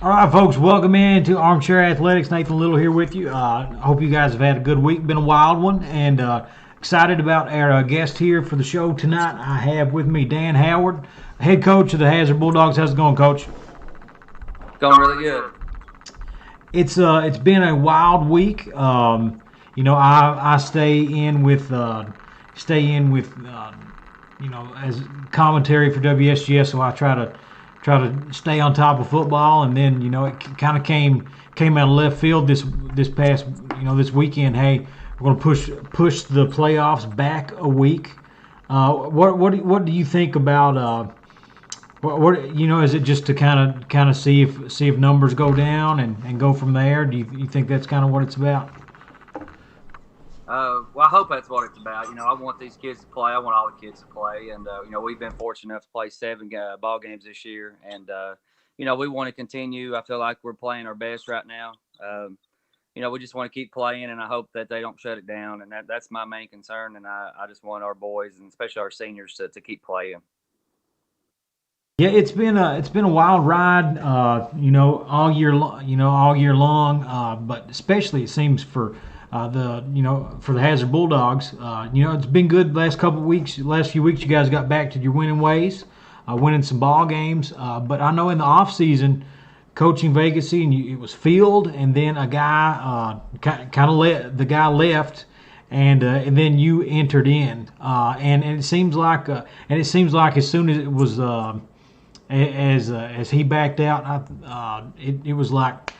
All right, folks, welcome in to Armchair Athletics. Nathan Little here with you. I hope you guys have had a good week. Been a wild one, and excited about our guest here for the show tonight. I have with me Dan Howard, head coach of the Hazard Bulldogs. How's it going, Coach? Going really good. It's been a wild week. I stay in with as commentary for WSGS, so I try to stay on top of football. And then it kind of came out of left field this past this weekend. Hey, we're going to push the playoffs back a week. What do you think about? Is it just to kind of see if numbers go down and go from there? Do you think that's kind of what it's about? Well, I hope that's what it's about. I want these kids to play. I want all the kids to play, and we've been fortunate enough to play 7 ball games this year, and we want to continue. I feel like we're playing our best right now. We just want to keep playing, and I hope that they don't shut it down, and that's my main concern. And I just want our boys, and especially our seniors, to keep playing. Yeah, it's been a wild ride, all year long. But especially it seems for for the Hazard Bulldogs. It's been good the last couple of weeks. Last few weeks, you guys got back to your winning ways, winning some ball games. But I know in the off season, coaching vacancy, and it was Field, and then a guy the guy left. And then you entered in, and it seems like as soon as it was as he backed out, it was like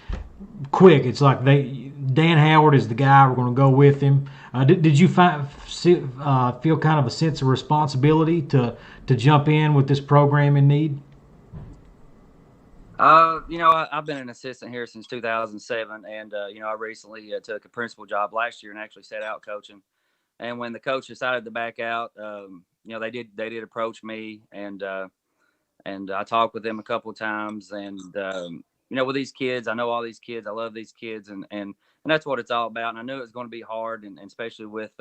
quick. It's like Dan Howard is the guy. We're going to go with him. Did you feel kind of a sense of responsibility to jump in with this program in need? I've been an assistant here since 2007, and I recently took a principal job last year and actually set out coaching. And when the coach decided to back out, they did approach me, and I talked with them a couple of times. And with these kids, I know all these kids. I love these kids, and that's what it's all about. And I knew it was going to be hard, and especially with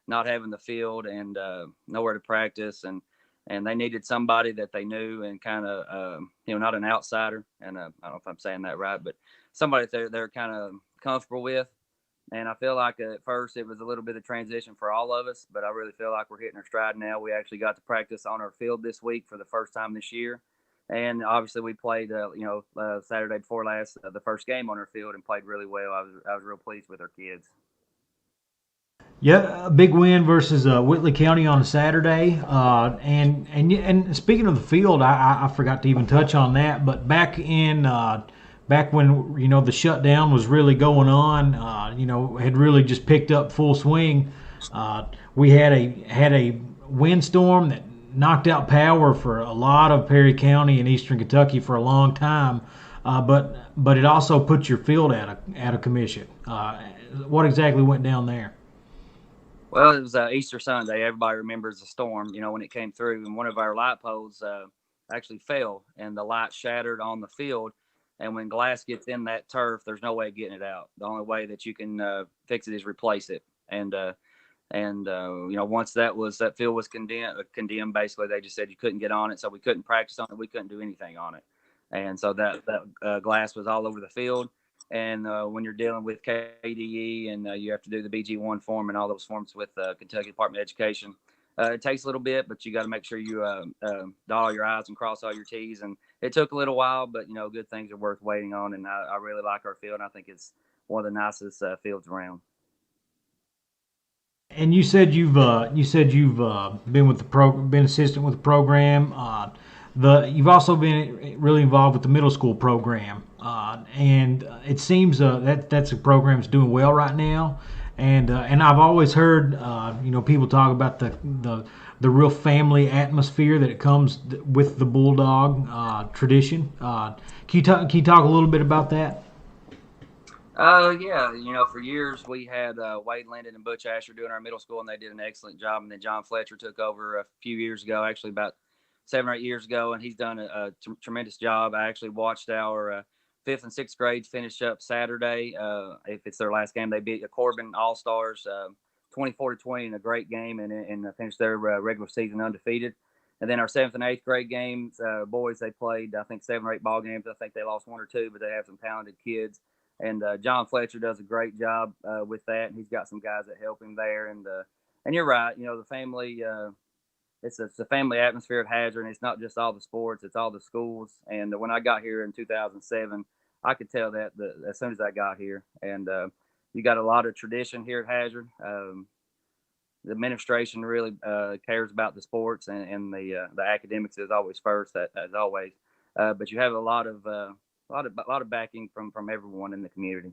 not having the field and nowhere to practice, and they needed somebody that they knew and kind of not an outsider. And I don't know if I'm saying that right, but somebody that they're kind of comfortable with. And I feel like at first it was a little bit of transition for all of us, but I really feel like we're hitting our stride now. We actually got to practice on our field this week for the first time this year. And obviously we played, Saturday before last, the first game on our field, and played really well. I was real pleased with our kids. Yeah, a big win versus Whitley County on a Saturday. And speaking of the field, I forgot to even touch on that. But back when the shutdown was really going on, had really just picked up full swing. We had a windstorm that knocked out power for a lot of Perry County and Eastern Kentucky for a long time. But it also put your field out of commission. What exactly went down there? Well, it was Easter Sunday. Everybody remembers the storm, when it came through, and one of our light poles actually fell, and the light shattered on the field. And when glass gets in that turf, there's no way of getting it out. The only way that you can fix it is replace it. And once that field was condemned, basically they just said you couldn't get on it, so we couldn't practice on it. We couldn't do anything on it, and so that glass was all over the field. And when you're dealing with KDE and you have to do the BG1 form and all those forms with Kentucky Department of Education, it takes a little bit, but you got to make sure you dot all your I's and cross all your T's. And it took a little while, but good things are worth waiting on. And I really like our field. And I think it's one of the nicest fields around. And you said you've been assistant with the program. You've also been really involved with the middle school program, and it seems that's a program that's doing well right now. And I've always heard people talk about the real family atmosphere that it comes with the Bulldog tradition. Can you talk a little bit about that? Yeah, for years we had Wade Linden and Butch Asher doing our middle school, and they did an excellent job. And then John Fletcher took over a few years ago, actually about 7 or 8 years ago, and he's done a tremendous job. I actually watched our fifth and sixth grade finish up Saturday. If it's their last game, they beat the Corbin All Stars 24-20 in a great game, and finished their regular season undefeated. And then our 7th and 8th grade games, boys, they played, I think, 7 or 8 ball games. I think they lost 1 or 2, but they have some talented kids. And John Fletcher does a great job with that. He's got some guys that help him there. And you're right, the family, it's a family atmosphere at Hazard, and it's not just all the sports, it's all the schools. And when I got here in 2007, I could tell that as soon as I got here. And you got a lot of tradition here at Hazard. The administration really cares about the sports, and the academics is always first, as always. But you have a lot of backing from everyone in the community.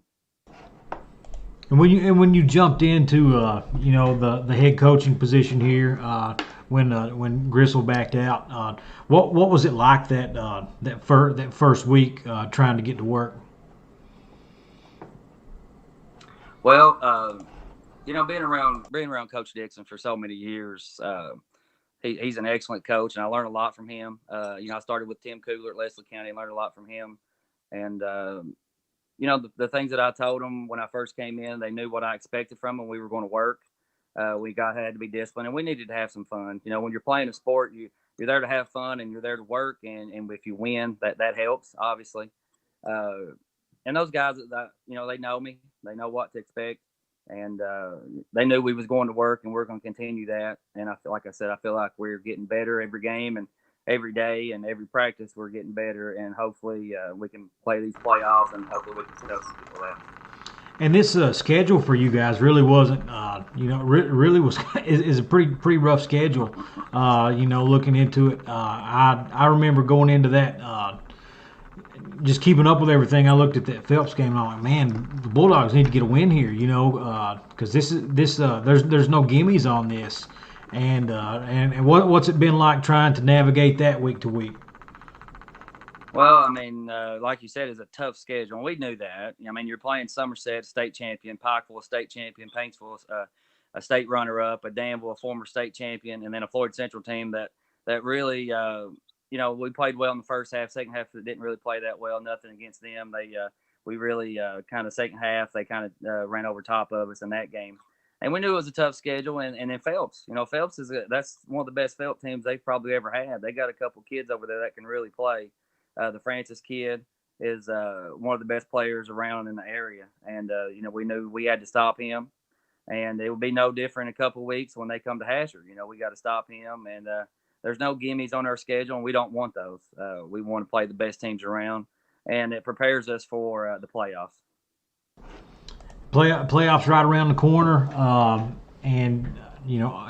And when you jumped into the head coaching position here when Gristle backed out, what was it like that first week trying to get to work? Well, being around Coach Dixon for so many years, he's an excellent coach, and I learned a lot from him. I started with Tim Kugler at Leslie County, learned a lot from him, and the things that I told them when I first came in, they knew what I expected from them. We were going to work. Had to be disciplined, and we needed to have some fun. When you're playing a sport, you're there to have fun, and you're there to work, and if you win, that helps, obviously. And those guys, they know me, they know what to expect. And they knew we was going to work, and we're going to continue that. And like I said, I feel like we're getting better every game and every day and every practice. We're getting better, and hopefully we can play these playoffs, and hopefully we can tell some people that. And this schedule for you guys really wasn't, really was is a pretty rough schedule. Looking into it, I remember going into that. Just keeping up with everything, I looked at that Phelps game and I'm like, man, the Bulldogs need to get a win here, because there's no gimmies on this, and what's it been like trying to navigate that week to week? Well, like you said, it's a tough schedule, and we knew that. You're playing Somerset, state champion, Pikeville, a state champion, Paintsville, a state runner-up, a Danville, a former state champion, and then a Floyd Central team that really. We played well in the first half. Second half, it didn't really play that well. Nothing against them. We really kind of second half, they kind of ran over top of us in that game. And we knew it was a tough schedule. And then Phelps, Phelps that's one of the best Phelps teams they've probably ever had. They got a couple kids over there that can really play. The Francis kid is one of the best players around in the area. And, we knew we had to stop him. And it would be no different in a couple of weeks when they come to Hazard. We got to stop him. And, there's no gimmies on our schedule, and we don't want those. We want to play the best teams around, and it prepares us for the playoffs. Playoffs right around the corner, and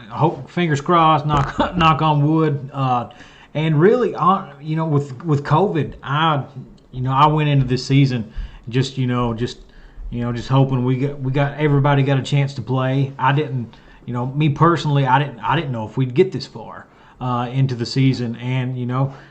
hope, fingers crossed, knock on wood. And really, with COVID, I went into this season just hoping we got everybody got a chance to play. I didn't, me personally, I didn't know if we'd get this far. Into the season, and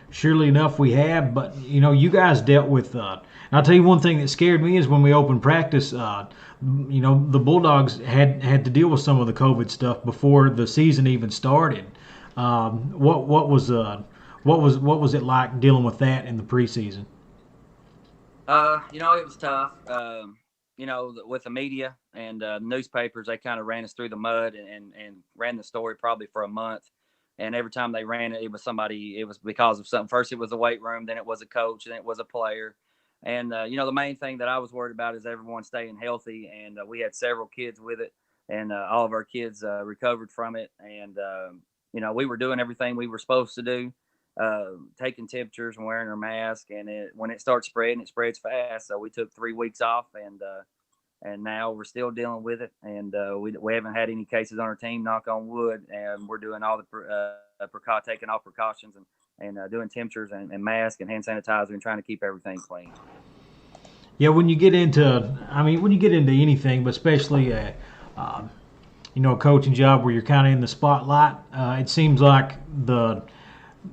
surely enough we have. But you guys dealt with. And I'll tell you one thing that scared me is when we opened practice. The Bulldogs had to deal with some of the COVID stuff before the season even started. What was it like dealing with that in the preseason? It was tough. With the media and newspapers, they kind of ran us through the mud and ran the story probably for a month. And every time they ran it, it was because of something. First, it was the weight room, then it was a coach, then it was a player. And, the main thing that I was worried about is everyone staying healthy. And we had several kids with it, and all of our kids recovered from it. And, we were doing everything we were supposed to do, taking temperatures and wearing our mask. And when it starts spreading, it spreads fast. So we took 3 weeks off, and now we're still dealing with it. And we haven't had any cases on our team, knock on wood. And we're doing all the taking all precautions and doing temperatures and masks and hand sanitizer and trying to keep everything clean. Yeah, when you get into anything, but especially a coaching job where you're kind of in the spotlight, it seems like the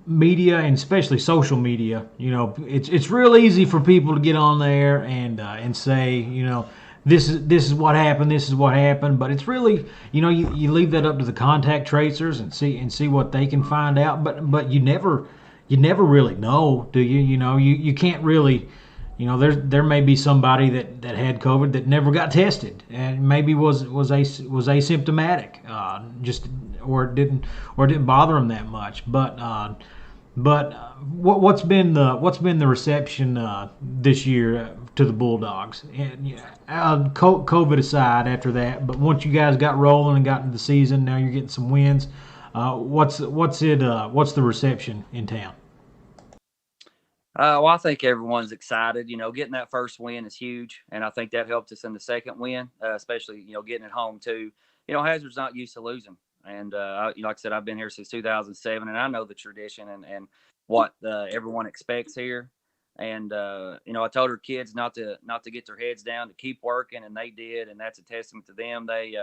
media, and especially social media, it's real easy for people to get on there and say, this is what happened, but it's really, you leave that up to the contact tracers and see what they can find out, but you never really know, do you? You can't really, there may be somebody that had COVID that never got tested and maybe was asymptomatic, just or it didn't bother them that much. What's been the reception this year to the Bulldogs? And, COVID aside, after that, but once you guys got rolling and got into the season, now you're getting some wins. What's the reception in town? Well, I think everyone's excited. Getting that first win is huge, and I think that helped us in the second win, especially getting it home too. Hazard's not used to losing, and like I said, I've been here since 2007, and I know the tradition and what everyone expects here. And I told our kids not to get their heads down, to keep working, and they did, and that's a testament to them. They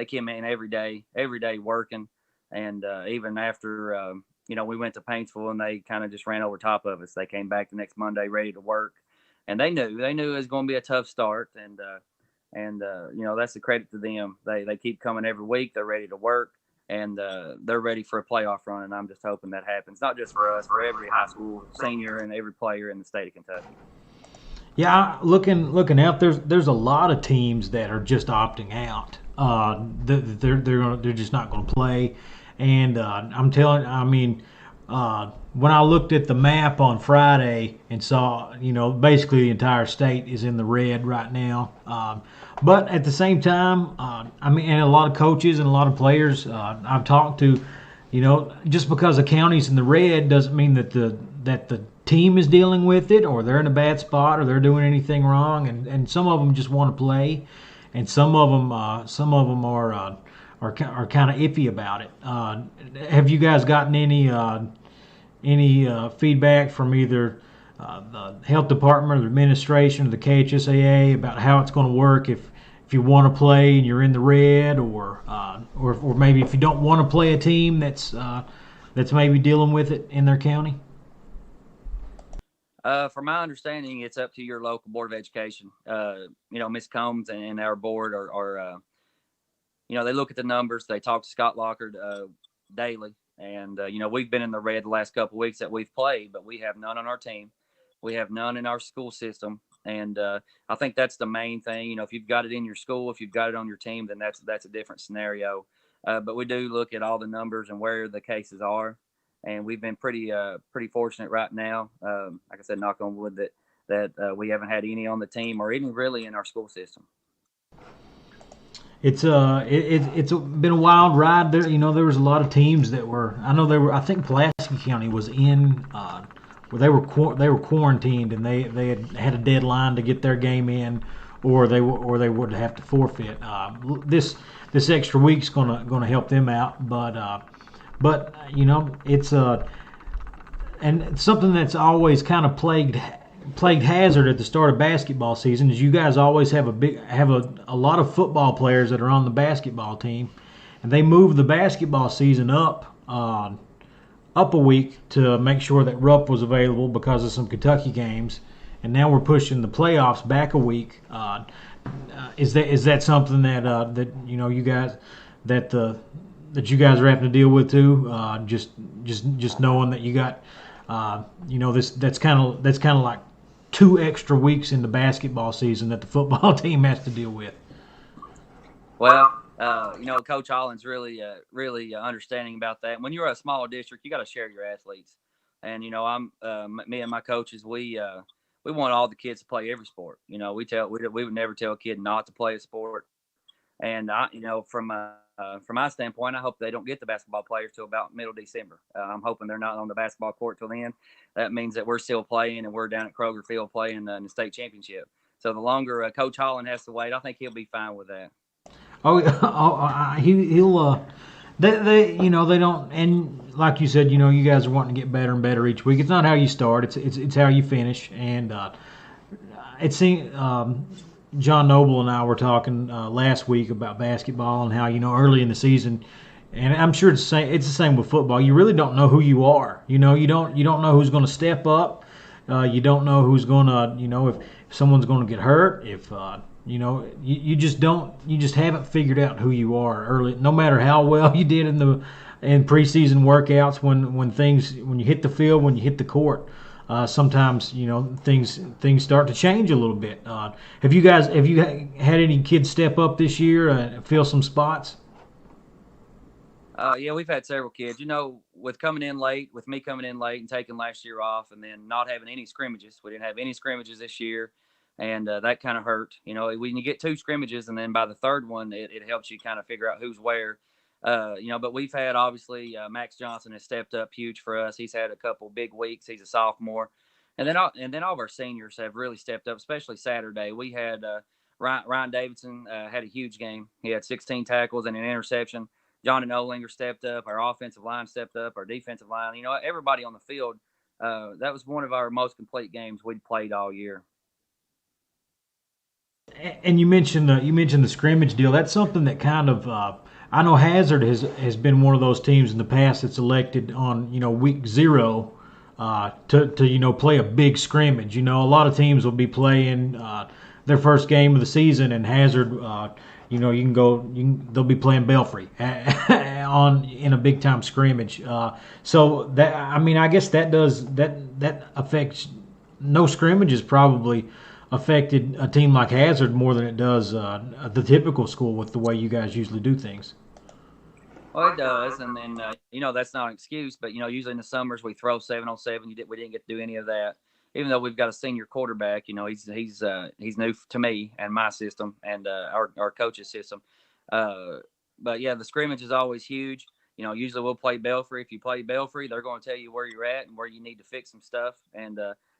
came in every day working, and even after we went to Paintsville and they kind of just ran over top of us. They came back the next Monday ready to work, and they knew it was going to be a tough start. And that's the credit to them. They keep coming every week. They're ready to work, and they're ready for a playoff run. And I'm just hoping that happens, not just for us, for every high school senior and every player in the state of Kentucky. Yeah, looking out, there's a lot of teams that are just opting out. They're just not going to play. And when I looked at the map on Friday and saw, basically the entire state is in the red right now. But at the same time, and a lot of coaches and a lot of players I've talked to, just because a county's in the red doesn't mean that the team is dealing with it, or they're in a bad spot, or they're doing anything wrong. And some of them just want to play, and some of them are kind of iffy about it. Have you guys gotten any feedback from either the health department or the administration or the KHSAA about how it's going to work if you want to play and you're in the red, or maybe if you don't want to play a team that's maybe dealing with it in their county? From my understanding, it's up to your local board of education. Ms. Combs and our board are they look at the numbers. They talk to Scott Lockard daily. And, we've been in the red the last couple of weeks that we've played, but we have none on our team. We have none in our school system. And I think that's the main thing. If you've got it in your school, if you've got it on your team, then that's a different scenario. But we do look at all the numbers and where the cases are. And we've been pretty fortunate right now. Like I said, knock on wood, that we haven't had any on the team or any really in our school system. It's been a wild ride. There was a lot of teams that were. I think Pulaski County was in where they were quarantined, and they had a deadline to get their game in, or they would have to forfeit. This extra week's gonna help them out, but it's and something that's always kind of plagued Hazard at the start of basketball season is you guys always have a lot of football players that are on the basketball team, and they move the basketball season up a week to make sure that Rupp was available because of some Kentucky games, and now we're pushing the playoffs back a week. Is that something that you guys that you guys are having to deal with too? Just knowing that you got that's kind of like 2 extra weeks in the basketball season that the football team has to deal with. Well, Coach Holland's really understanding about that. When you're a small district, you got to share your athletes. And me and my coaches, we want all the kids to play every sport. We would never tell a kid not to play a sport. And from my standpoint, I hope they don't get the basketball players till about middle December. I'm hoping they're not on the basketball court till then. That means that we're still playing, and we're down at Kroger Field playing in the state championship. So the longer Coach Holland has to wait, I think he'll be fine with that. He'll. They don't, and like you said, you guys are wanting to get better and better each week. It's not how you start; it's how you finish. And it seems. John Noble and I were talking last week about basketball and how early in the season, and I'm sure it's the same with football. You really don't know who you are. You don't know who's going to step up. You don't know who's going to if someone's going to get hurt. If you just don't. You just haven't figured out who you are early. No matter how well you did in preseason workouts, when you hit the field, when you hit the court. Sometimes things start to change a little bit. Have you had any kids step up this year and fill some spots? Yeah, we've had several kids. You know, with coming in late, with me coming in late and taking last year off, and then not having any scrimmages. We didn't have any scrimmages this year, and that kind of hurt. You know, when you get two scrimmages, and then by the third one, it helps you kind of figure out who's where. You know, but we've had obviously Max Johnson has stepped up huge for us. He's had a couple big weeks. He's a sophomore, and then all of our seniors have really stepped up, especially Saturday. We had Ryan Davidson had a huge game. He had 16 tackles and an interception. Johnny Nolinger stepped up. Our offensive line stepped up. Our defensive line. You know, everybody on the field. That was one of our most complete games we'd played all year. And you mentioned the scrimmage deal. That's something that kind of I know Hazard has been one of those teams in the past that's elected on week 0 to play a big scrimmage. You know, a lot of teams will be playing their first game of the season, and Hazard, they'll be playing Belfry in a big time scrimmage. So that I guess that affects no scrimmages probably affected a team like Hazard more than it does the typical school with the way you guys usually do things. Well, it does, and then that's not an excuse. But usually in the summers we throw 7-on-7. We didn't get to do any of that, even though we've got a senior quarterback. He's new to me and my system and our coach's system. But yeah, the scrimmage is always huge. Usually we'll play Belfry. If you play Belfry, they're going to tell you where you're at and where you need to fix some stuff. And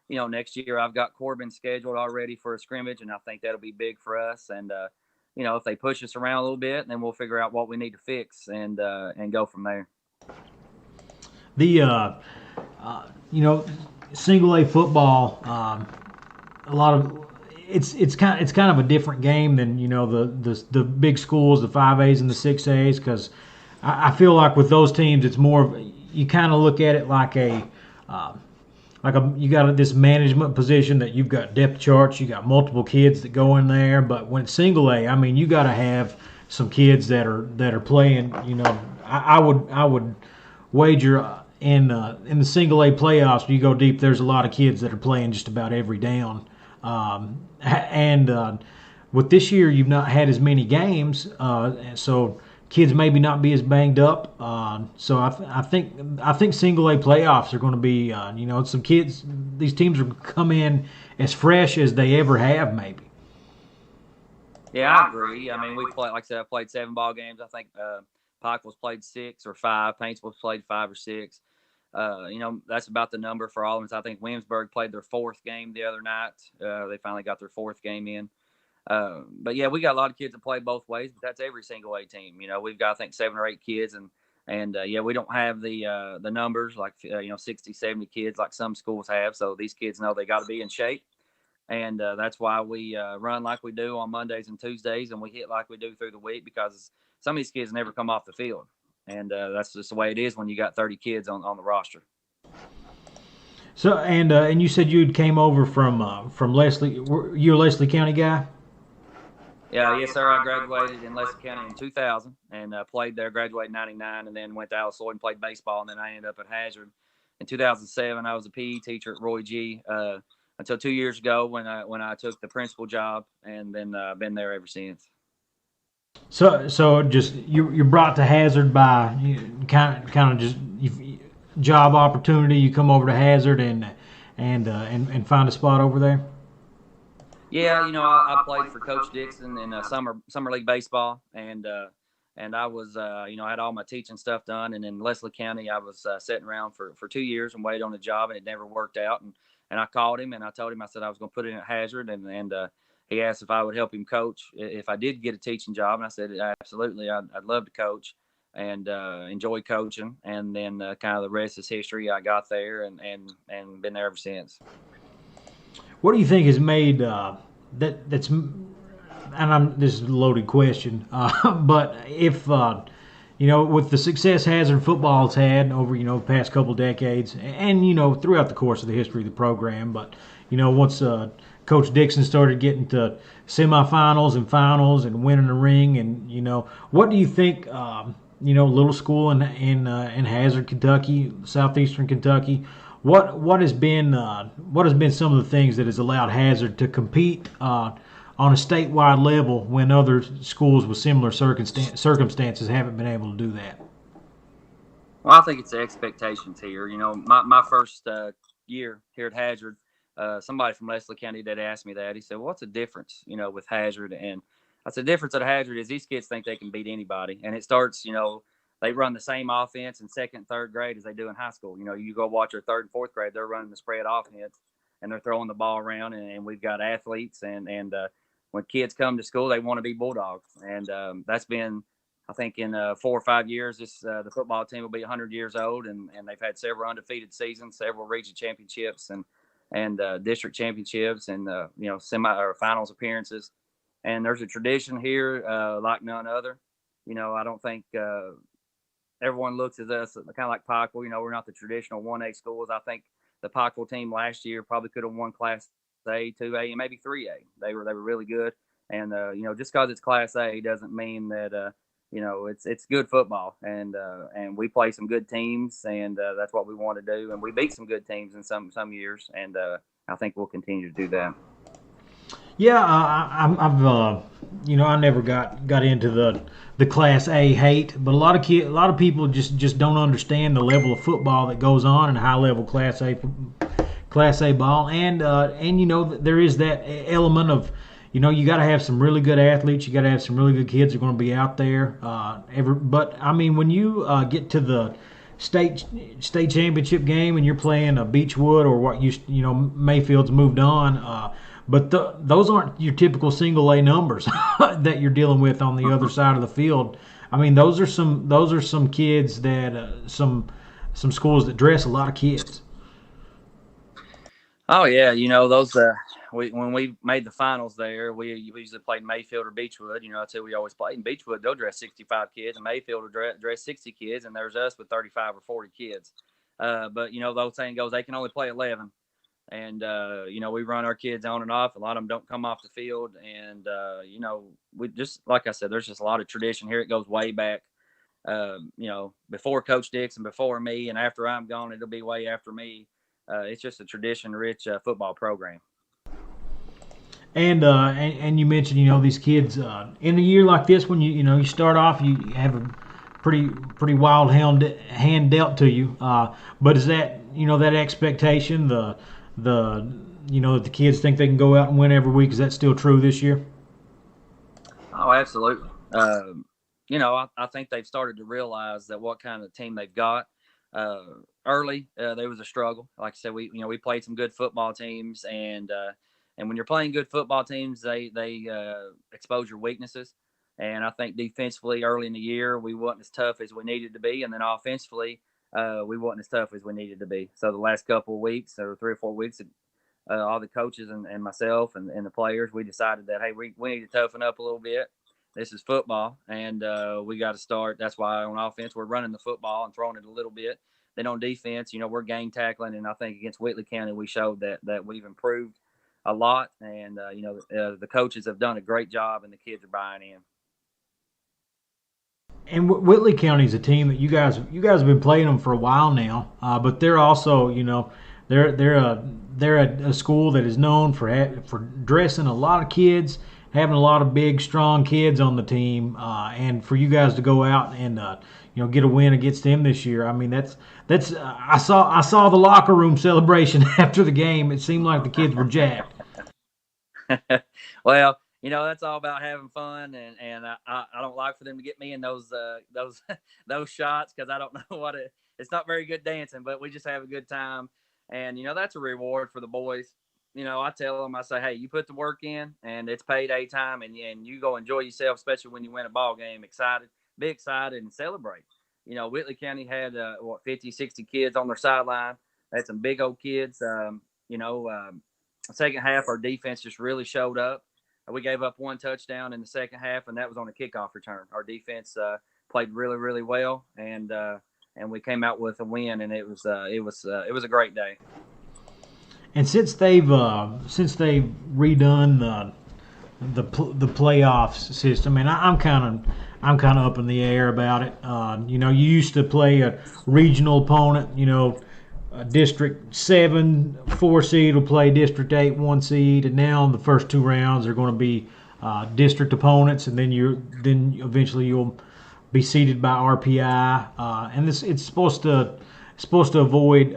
next year I've got Corbin scheduled already for a scrimmage, and I think that'll be big for us. And if they push us around a little bit, then we'll figure out what we need to fix and go from there. The single A football, a lot of it's kind of a different game than the big schools, the 5As and the 6As, because I feel like with those teams it's more of, you kind of look at it like you got this management position that you've got depth charts, you got multiple kids that go in there. But when it's single A, you got to have some kids that are playing. I would wager in the single A playoffs, when you go deep, there's a lot of kids that are playing just about every down. And with this year, you've not had as many games, so kids maybe not be as banged up. So I think single A playoffs are going to be, some kids. These teams are come in as fresh as they ever have, maybe. Yeah, I agree. We played, like I said, I played 7 ball games. I think Pikeville's played 6 or 5. Paintsville's played 5 or 6. That's about the number for all of us. I think Williamsburg played their 4th game the other night. They finally got their 4th game in. But yeah, we got a lot of kids that play both ways, but that's every single A team. We've got, I think, 7 or 8 kids, and yeah, we don't have the numbers like 60, 70 kids like some schools have. So these kids know they got to be in shape, and that's why we run like we do on Mondays and Tuesdays, and we hit like we do through the week, because some of these kids never come off the field, and that's just the way it is when you got 30 kids on the roster. So and you said you came over from Leslie. You're a Leslie County guy? Yeah, yes, sir. I graduated in Leslie County in 2000 and played there, graduated in 99, and then went to Alice Lloyd and played baseball, and then I ended up at Hazard. In 2007, I was a PE teacher at Roy G. Until 2 years ago when I took the principal job, and then been there ever since. So just you're brought to Hazard by kind of just job opportunity. You come over to Hazard and find a spot over there. Yeah, I played for Coach Dixon in summer league baseball, and I was I had all my teaching stuff done, and in Leslie County I was sitting around for 2 years and waited on a job, and it never worked out, and I called him and I told him, I said I was going to put it in at Hazard, and he asked if I would help him coach if I did get a teaching job, and I said absolutely, I'd love to coach and enjoy coaching, and then kind of the rest is history. I got there and been there ever since. What do you think has made that's? And this is a loaded question, but if with the success Hazard football's had over the past couple decades, and throughout the course of the history of the program, but once Coach Dixon started getting to semifinals and finals and winning a ring, and what do you think? Little school in Hazard, Kentucky, southeastern Kentucky. What has been some of the things that has allowed Hazard to compete on a statewide level when other schools with similar circumstances haven't been able to do that? Well, I think it's the expectations here. You know, my first year here at Hazard, somebody from Leslie County did ask me that. He said, well, "What's the difference, you know, with Hazard?" And I said, "The difference at Hazard is these kids think they can beat anybody, and it starts, you know, they run the same offense in second, and third grade as they do in high school. You know, you go watch their third and fourth grade, they're running the spread offense, and they're throwing the ball around, and we've got athletes, and when kids come to school, they want to be Bulldogs, and that's been I think in 4 or 5 years, the football team will be 100 years old, and they've had several undefeated seasons, several region championships, and district championships, and you know semi or finals appearances. And there's a tradition here like none other. You know, I don't think everyone looks at us kind of like Pikeville. You know, we're not the traditional 1A schools. I think the Pikeville team last year probably could have won Class A, 2A, and maybe 3A. They were really good. And you know, just because it's Class A doesn't mean that you know it's good football. And we play some good teams, and that's what we want to do. And we beat some good teams in some years, and I think we'll continue to do that. Yeah, I've you know, I never got into the Class A hate, but a lot of people just don't understand the level of football that goes on in high level Class A ball, and you know there is that element of, you know, you got to have some really good athletes, you got to have some really good kids that are going to be out there. But I mean, when you get to the state championship game and you're playing a Beechwood or what you know Mayfield's moved on. But those aren't your typical single A numbers that you're dealing with on the other side of the field. I mean, those are some kids that some schools that dress a lot of kids. Oh yeah, you know those. When we made the finals there, we usually played Mayfield or Beechwood. You know, that's who we always played. In Beechwood, they'll dress 65 kids, and Mayfield will dress 60 kids, and there's us with 35 or 40 kids. But you know, the old saying goes, they can only play 11. And you know, we run our kids on and off. A lot of them don't come off the field, and you know, we just like I said, there's just a lot of tradition here. It goes way back. You know, before Coach Dixon, before me, and after I'm gone, it'll be way after me. It's just a tradition-rich football program. And you mentioned, you know, these kids in a year like this, when you know you start off, you have a pretty wild hand dealt to you. But is that, you know, that expectation, the you know, that the kids think they can go out and win every week? Is that still true this year? Oh, absolutely. You know, I think they've started to realize that what kind of team they've got. Uh, Early, there was a struggle. Like I said, we played some good football teams, and when you're playing good football teams, they expose your weaknesses. And I think defensively, early in the year, we wasn't as tough as we needed to be, and then offensively, we wasn't as tough as we needed to be. So the last couple of weeks, or 3 or 4 weeks, all the coaches and myself and the players, we decided that, hey, we need to toughen up a little bit. This is football, and we got to start. That's why on offense we're running the football and throwing it a little bit. Then on defense, you know, we're gang tackling, and I think against Whitley County we showed that we've improved a lot, and you know, the coaches have done a great job, and the kids are buying in. And Whitley County is a team that you guys have been playing them for a while now, but they're also, you know, they're a school that is known for dressing a lot of kids, having a lot of big, strong kids on the team, and for you guys to go out and you know, get a win against them this year. I mean, that's I saw the locker room celebration after the game. It seemed like the kids were jacked. Well, you know, that's all about having fun, and I don't like for them to get me in those those shots, because I don't know it's not very good dancing, but we just have a good time, and you know, that's a reward for the boys. You know, I tell them, I say, hey, you put the work in, and it's payday time, and you go enjoy yourself, especially when you win a ball game. Be excited and celebrate. You know, Whitley County had 50, 60 kids on their sideline. They had some big old kids. You know, second half, our defense just really showed up. We gave up one touchdown in the second half, and that was on a kickoff return. Our defense played really, really well, and we came out with a win, and it was a great day. And since they've redone the playoffs system, and I'm kind of up in the air about it. You know, you used to play a regional opponent. You know, District 7 4 seed will play District 8 1 seed, and now the first two rounds are going to be district opponents, and then eventually you'll be seeded by RPI, and this it's supposed to avoid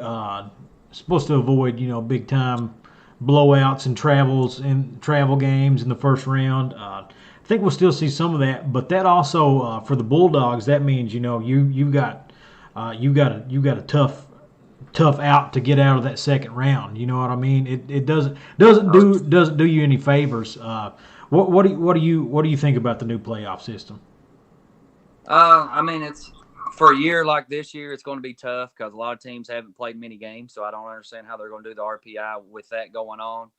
big time blowouts and travel games in the first round. I think we'll still see some of that, but that also for the Bulldogs, that means you got a tough out to get out of that second round. You know what I mean? It doesn't do you any favors. What do you think about the new playoff system? I mean, it's for a year like this year, it's going to be tough because a lot of teams haven't played many games. So I don't understand how they're going to do the RPI with that going on.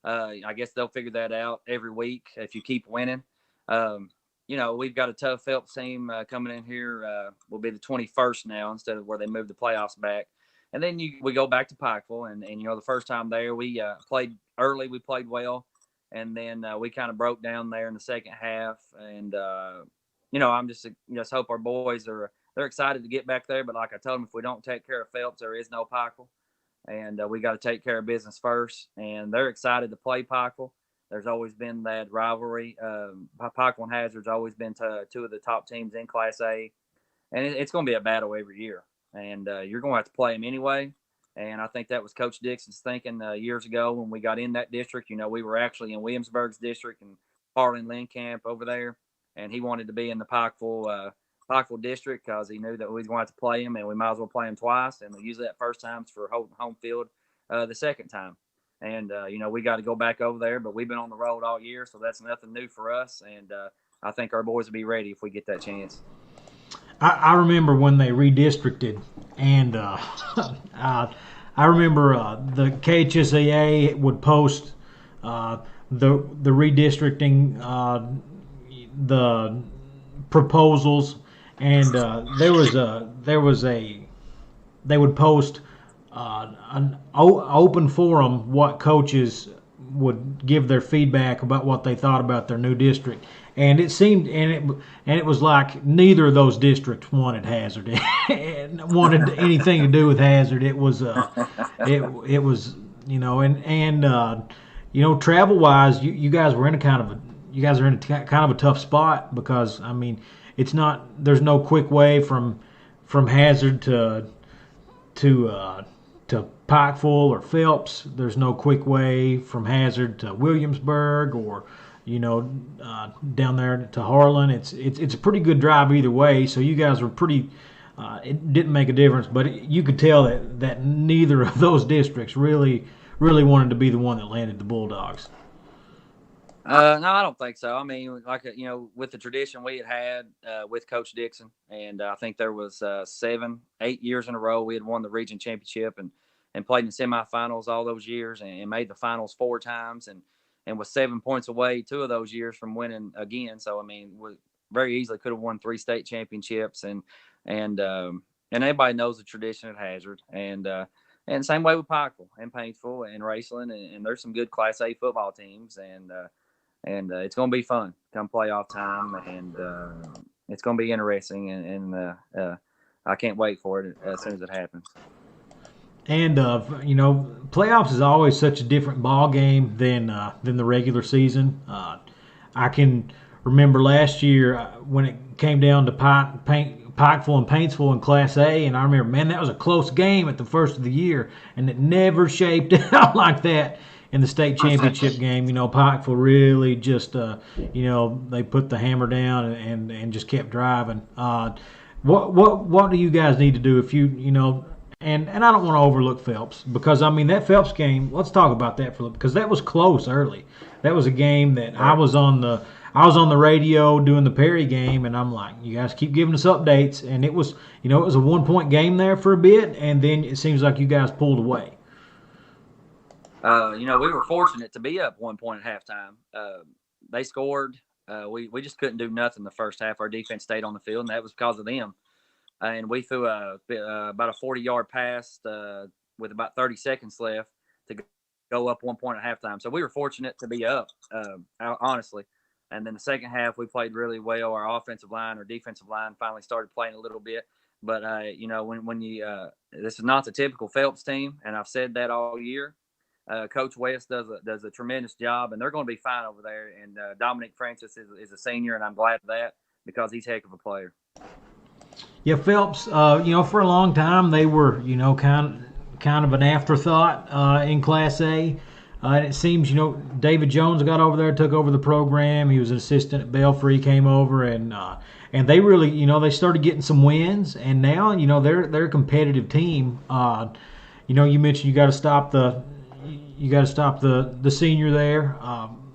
I guess they'll figure that out every week if you keep winning. Um, we've got a tough Phelps team coming in here. Will be the 21st now instead of where they moved the playoffs back. And then we go back to Pikeville, and the first time there we played early, we played well, and then we kind of broke down there in the second half. And I'm just hope our boys they're excited to get back there. But like I told them, if we don't take care of Phelps, there is no Pikeville, and we got to take care of business first. And they're excited to play Pikeville. There's always been that rivalry. Pikeville and Hazard's always been two of the top teams in Class A, and it's going to be a battle every year. And you're going to have to play them anyway. And I think that was Coach Dixon's thinking years ago when we got in that district. We were actually in Williamsburg's district and Harlan Lindcamp over there, and he wanted to be in the Pikeville district because he knew that we was going to have to play him, and we might as well play him twice. And usually that first time's for home field the second time. And, we got to go back over there, but we've been on the road all year, so that's nothing new for us. And I think our boys will be ready if we get that chance. I remember when they redistricted, and I remember the KHSAA would post the redistricting, the proposals, and they would post an open forum what coaches would give their feedback about what they thought about their new district. And it seemed, and it was like neither of those districts wanted Hazard, wanted anything to do with Hazard. It was, it was, travel wise, you guys were in a kind of a tough spot because I mean, there's no quick way from Hazard to Pikeville or Phelps. There's no quick way from Hazard to Williamsburg or down there to Harlan. It's a pretty good drive either way. So you guys were pretty. It didn't make a difference, but you could tell that neither of those districts really wanted to be the one that landed the Bulldogs. No, I don't think so. I mean, with the tradition we had with Coach Dixon, and I think there was 7, 8 years in a row we had won the region championship and played in the semifinals all those years and made the finals 4 times and was 7 points away 2 of those years from winning again. So I mean, we very easily could have won 3 state championships and everybody knows the tradition at Hazard and same way with Pikeville and Paintsville and Raceland and there's some good Class A football teams and it's going to be fun come playoff time and it's going to be interesting and I can't wait for it as soon as it happens. And playoffs is always such a different ball game than the regular season. I can remember last year when it came down to Pikeville and Paintsville in Class A, and I remember, man, that was a close game at the first of the year, and it never shaped out like that in the state championship game. Pikeville really just, they put the hammer down and just kept driving. What do you guys need to do if And I don't want to overlook Phelps because I mean that Phelps game. Let's talk about that because that was close early. That was a game that I was on the radio doing the Perry game, and I'm like, you guys keep giving us updates, and it was a 1-point game there for a bit, and then it seems like you guys pulled away. We were fortunate to be up 1 point at halftime. They scored. We just couldn't do nothing the first half. Our defense stayed on the field, and that was because of them. And we threw about a 40-yard pass with about 30 seconds left to go up 1 point at halftime. So we were fortunate to be up, honestly. And then the second half, we played really well. Our offensive line, our defensive line finally started playing a little bit. But, when you this is not the typical Phelps team, and I've said that all year. Coach West does a tremendous job, and they're going to be fine over there. And Dominic Francis is a senior, and I'm glad for that because he's a heck of a player. Yeah, Phelps. For a long time they were, kind of an afterthought in Class A. And it seems, David Jones got over there, took over the program. He was an assistant at Belfry, came over, and they really, they started getting some wins. And now, they're a competitive team. You mentioned you got to stop the senior there.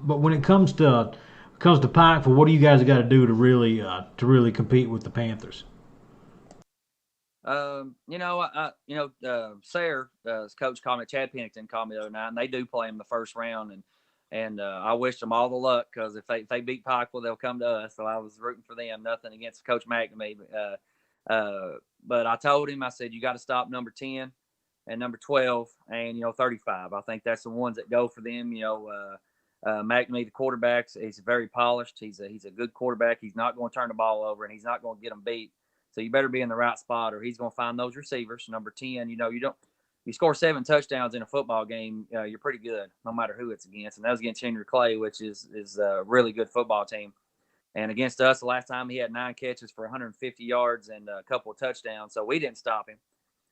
But when it comes to Pikeville, what do you guys got to do to really compete with the Panthers? Sayre, coach called me, Chad Pennington called me the other night, and they do play him the first round, and I wish them all the luck because if they beat Pikeville, they'll come to us. So I was rooting for them. Nothing against Coach McNamee, but I told him, I said, you got to stop number 10 and number 12 and 35. I think that's the ones that go for them. McNamee, the quarterback, he's very polished. He's a good quarterback. He's not going to turn the ball over, and he's not going to get them beat. So you better be in the right spot, or he's going to find those receivers. Number 10, you score 7 touchdowns in a football game, you're pretty good, no matter who it's against. And that was against Henry Clay, which is a really good football team. And against us, the last time he had 9 catches for 150 yards and a couple of touchdowns. So we didn't stop him,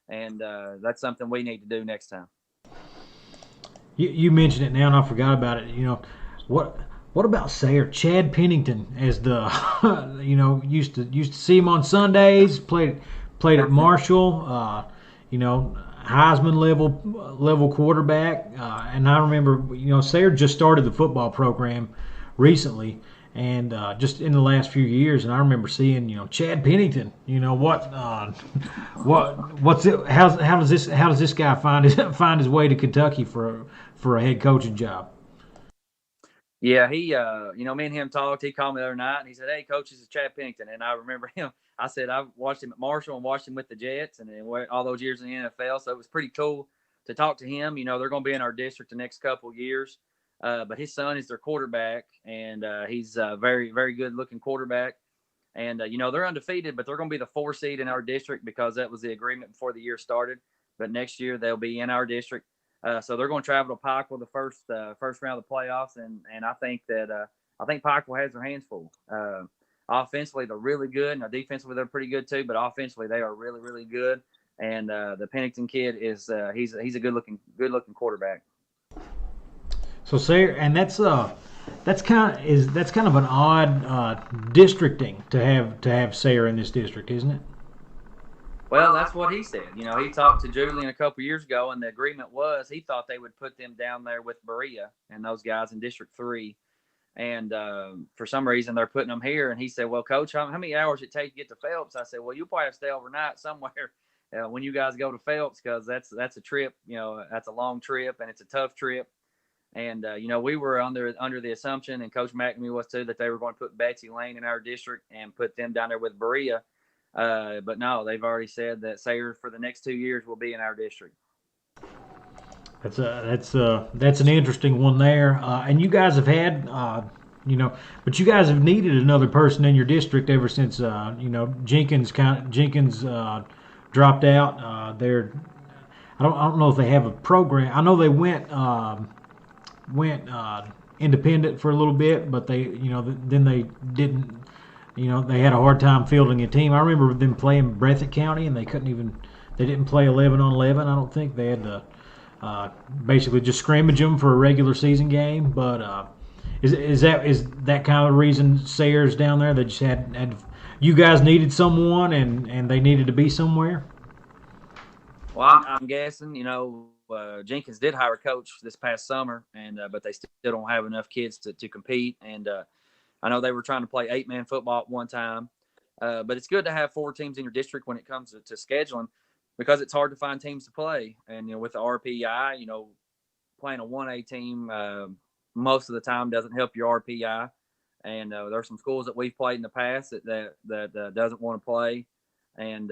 and that's something we need to do next time. You mentioned it now, and I forgot about it. What what about Sayre? Chad Pennington as the used to see him on Sundays. Played at Marshall. Heisman level quarterback. And I remember Sayre just started the football program recently, and just in the last few years. And I remember seeing Chad Pennington. What's it? How does this guy find his way to Kentucky for a head coaching job? Yeah, me and him talked. He called me the other night, and he said, "Hey, coach, this is Chad Pennington." And I remember him. I said I've watched him at Marshall and watched him with the Jets, and then all those years in the NFL. So it was pretty cool to talk to him. They're going to be in our district the next couple of years, but his son is their quarterback, and he's a very, very good looking quarterback. And they're undefeated, but they're going to be the 4 seed in our district because that was the agreement before the year started. But next year they'll be in our district. So they're going to travel to Pikeville the first round of the playoffs, and I think Pikeville has their hands full. Offensively, they're really good, and defensively they're pretty good too. But offensively, they are really, really good. And the Pennington kid is he's a good looking quarterback. So Sayre, and that's kind of an odd districting to have Sayre in this district, isn't it? Well, that's what he said. He talked to Julian a couple years ago, and the agreement was he thought they would put them down there with Berea and those guys in District 3. And for some reason, they're putting them here. And he said, well, Coach, how many hours it take to get to Phelps? I said, well, you'll probably have to stay overnight somewhere when you guys go to Phelps because that's a trip. That's a long trip, and it's a tough trip. And, we were under the assumption, and Coach McNamee was too, that they were going to put Betsy Lane in our district and put them down there with Berea. But no, they've already said that Sayre for the next 2 years will be in our district. That's an interesting one there. And you guys have had but you guys have needed another person in your district ever since Jenkins dropped out. I don't know if they have a program. I know they went independent for a little bit, but then they didn't. They had a hard time fielding a team. I remember them playing Breathitt County, and they didn't play 11 on 11. I don't think they had to basically just scrimmage them for a regular season game. But is that kind of the reason Sayre's down there? They just had you guys needed someone, and they needed to be somewhere. Well, I'm guessing. Jenkins did hire a coach this past summer, and but they still don't have enough kids to compete. And I know they were trying to play 8-man football at one time, but it's good to have 4 teams in your district when it comes to scheduling because it's hard to find teams to play. And, with the RPI, playing a 1A team most of the time doesn't help your RPI. And there's some schools that we've played in the past that doesn't want to play. And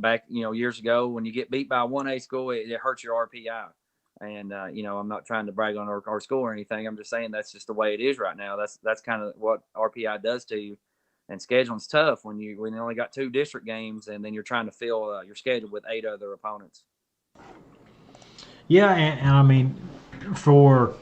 back, years ago when you get beat by a 1A school, it hurts your RPI. And, I'm not trying to brag on our school or anything. I'm just saying that's just the way it is right now. That's kind of what RPI does to you. And scheduling's tough when you only got 2 district games and then you're trying to fill your schedule with 8 other opponents. Yeah, and I mean, for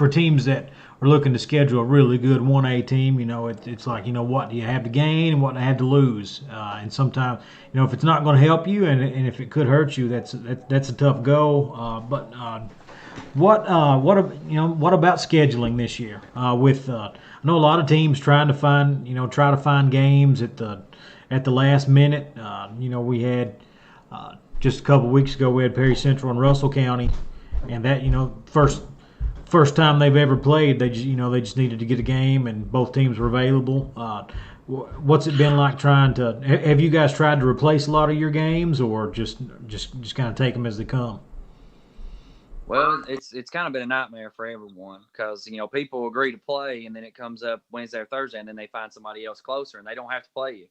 teams that are looking to schedule a really good 1A team, it's like, what do you have to gain and what do you have to lose? And sometimes, if it's not going to help you and if it could hurt you, that's a tough go. But what about scheduling this year? I know a lot of teams try to find games at the last minute. We had just a couple of weeks ago we had Perry Central and Russell County, and that first time they've ever played, they just needed to get a game, and both teams were available. What's it been like trying to? Have you guys tried to replace a lot of your games, or just kind of take them as they come? Well, it's kind of been a nightmare for everyone because people agree to play, and then it comes up Wednesday or Thursday, and then they find somebody else closer, and they don't have to play you.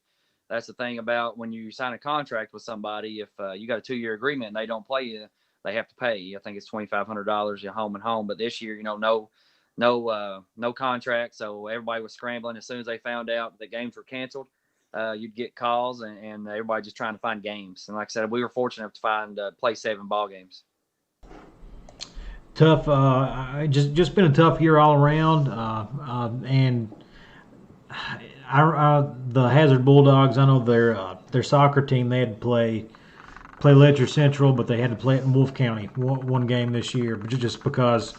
That's the thing about when you sign a contract with somebody. If you got a 2-year agreement and they don't play you, they have to pay you. I think it's $2,500 your home and home. But this year, no contract, so everybody was scrambling as soon as they found out that games were canceled. You'd get calls, and everybody just trying to find games. And like I said, we were fortunate enough to find play 7 ball games. Tough. Just been a tough year all around, and the Hazard Bulldogs. I know their soccer team. They had to play Ledger Central, but they had to play it in Wolfe County one game this year, but just because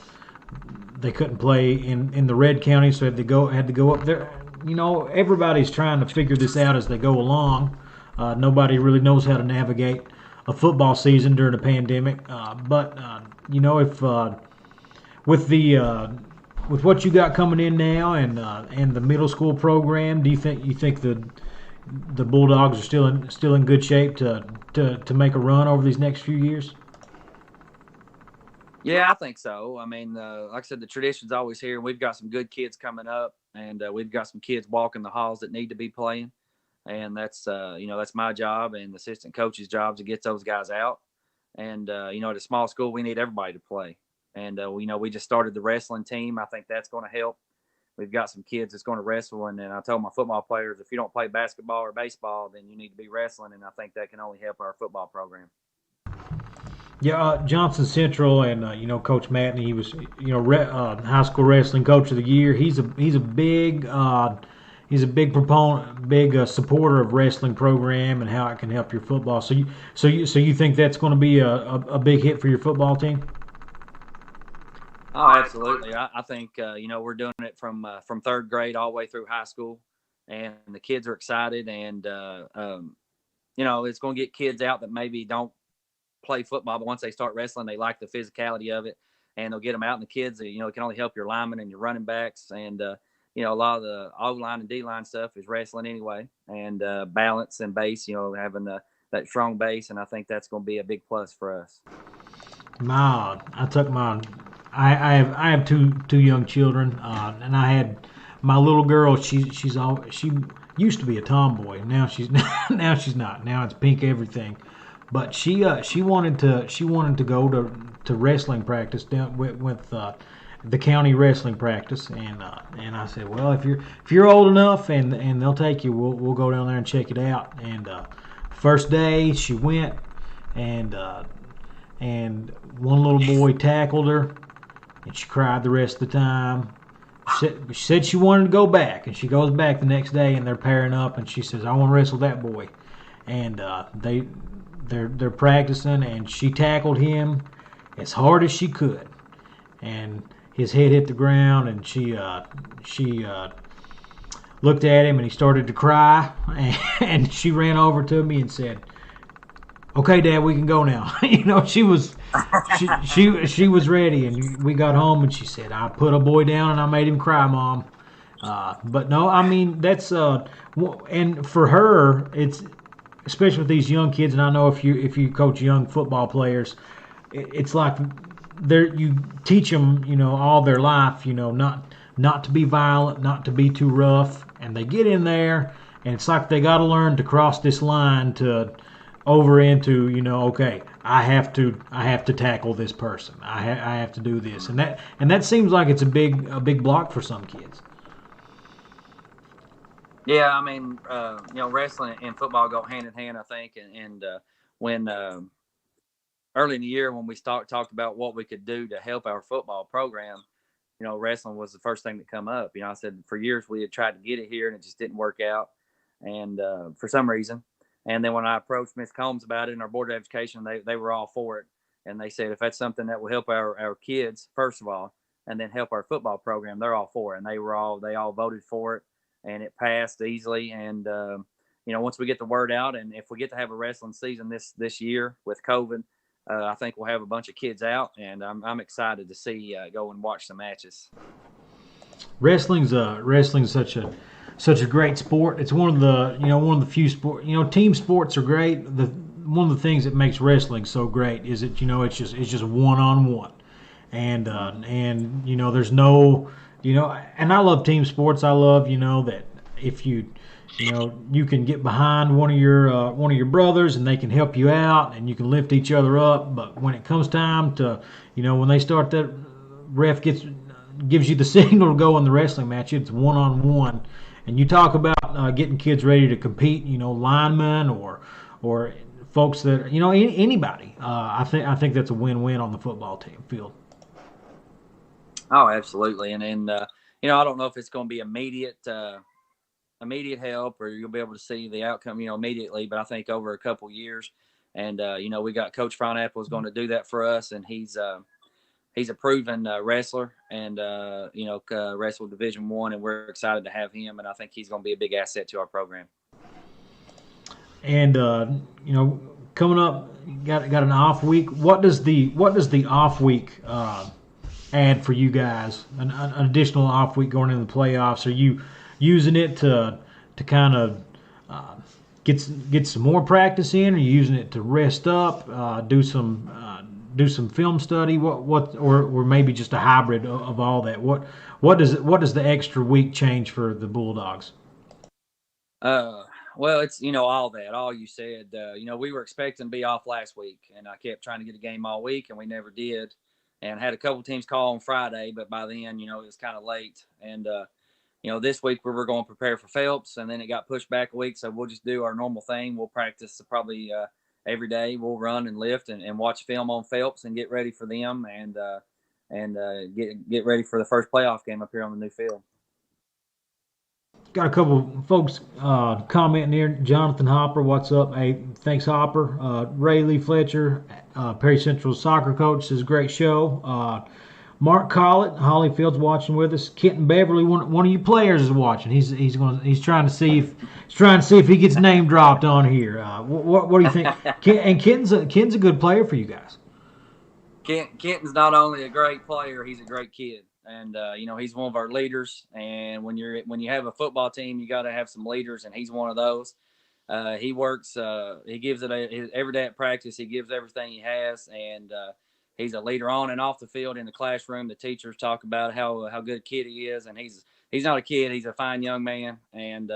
they couldn't play in the Red County, so had to go up there. Everybody's trying to figure this out as they go along. Nobody really knows how to navigate a football season during a pandemic, but if with what you got coming in now and the middle school program, do you think the Bulldogs are still in good shape to make a run over these next few years? Yeah, I think so. I mean, like I said, the tradition's always here. We've got some good kids coming up, and we've got some kids walking the halls that need to be playing, and that's my job and the assistant coach's job to get those guys out. And at a small school, we need everybody to play. And we just started the wrestling team. I think that's going to help. We've got some kids that's going to wrestle, and then I told my football players, if you don't play basketball or baseball, then you need to be wrestling, and I think that can only help our football program. Yeah, Johnson Central and Coach Matney, he was high school wrestling coach of the year. He's a big proponent, big supporter of wrestling program and how it can help your football. So you think that's going to be a big hit for your football team? Oh, absolutely. I think we're doing it from 3rd grade all the way through high school, and the kids are excited, and it's going to get kids out that maybe don't play football, but once they start wrestling, they like the physicality of it, and they'll get them out. And the kids, it can only help your linemen and your running backs, and a lot of the O-line and D-line stuff is wrestling anyway, and balance and base, having that strong base, and I think that's going to be a big plus for us. I have two young children, and I had my little girl. She used to be a tomboy. Now she's not. Now it's pink everything. But she wanted to go to wrestling practice down with the county wrestling practice, and I said, well, if you're old enough and they'll take you, we'll go down there and check it out. And first day she went, and one little boy tackled her, and she cried the rest of the time. She said she wanted to go back, and she goes back the next day, and they're pairing up, and she says, I want to wrestle that boy, and they're practicing, and she tackled him as hard as she could, and his head hit the ground, and she looked at him, and he started to cry, and she ran over to me and said, okay, Dad, we can go now. She was ready, and we got home, and she said, I put a boy down and I made him cry, Mom. But no, I mean, that's and for her, it's especially with these young kids, and I know if you coach young football players, it's like you teach them, all their life, not to be violent, not to be too rough, and they get in there, and it's like they got to learn to cross this line to over into, okay, I have to tackle this person, I have to do this, and that seems like it's a big block for some kids. Yeah, I mean, wrestling and football go hand in hand, I think. And when early in the year when we talked about what we could do to help our football program, wrestling was the first thing that come up. I said for years we had tried to get it here and it just didn't work out, and for some reason. And then when I approached Ms. Combs about it in our board of education, they were all for it, and they said if that's something that will help our kids first of all, and then help our football program, they're all for it. And they all voted for it, and it passed easily. And once we get the word out, and if we get to have a wrestling season this year with COVID, I think we'll have a bunch of kids out, and I'm excited to see go and watch the matches. Wrestling's such a great sport. It's one of the few sport. Team sports are great. One of the things that makes wrestling so great is that it's just one-on-one, and there's no and I love team sports. I love that if you can get behind one of your brothers and they can help you out and you can lift each other up. But when it comes time to when they start, that ref gives you the signal to go in the wrestling match, it's one-on-one. And you talk about getting kids ready to compete, linemen or folks that anybody. I think that's a win-win on the football team field. Oh, absolutely. And I don't know if it's going to be immediate help or you'll be able to see the outcome immediately, but I think over a couple years. And we got Coach Frownapple is going to do that for us, and he's a proven wrestler and wrestled Division I, and we're excited to have him, and I think he's going to be a big asset to our program. And coming up, got an off week. What does the off week add for you guys? An additional off week going into the playoffs. Are you using it to kind of get some more practice in? Are you using it to rest up, do some film study? Or maybe just a hybrid of all that? What does the extra week change for the Bulldogs? Well, it's all you said. We were expecting to be off last week, and I kept trying to get a game all week, and we never did. And had a couple teams call on Friday, but by then, it was kind of late. And this week we were going to prepare for Phelps, and then it got pushed back a week, so we'll just do our normal thing. We'll practice probably every day. We'll run and lift and watch film on Phelps and get ready for them and get ready for the first playoff game up here on the new field. Got a couple folks commenting here. Jonathan Hopper, what's up? Hey, thanks, Hopper. Ray Lee Fletcher, Perry Central soccer coach, says great show. Mark Collett, Hollyfield's watching with us. Kenton Beverly, one of you players is watching. He's trying to see if he gets name dropped on here. What do you think? And Kenton's a good player for you guys. Kenton's not only a great player, he's a great kid, and he's one of our leaders. And when you have a football team, you got to have some leaders, and he's one of those. He works. He gives it every day at practice. He gives everything he has, and he's a leader on and off the field. In the classroom, the teachers talk about how good a kid he is, and he's not a kid. He's a fine young man, and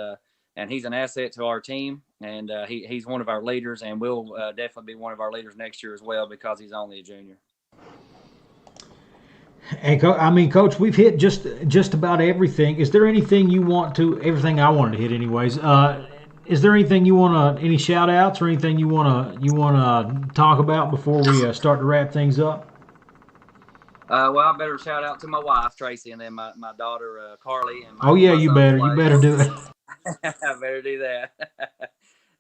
he's an asset to our team. And he's one of our leaders, and will definitely be one of our leaders next year as well because he's only a junior. And Coach, we've hit just about everything. Is there anything you want to? Everything I wanted to hit, anyways. Is there anything you want to? Any shout outs or anything you want to talk about before we start to wrap things up? Well, I better shout out to my wife Tracy, and then my daughter Carly. And you better do it. I better do that.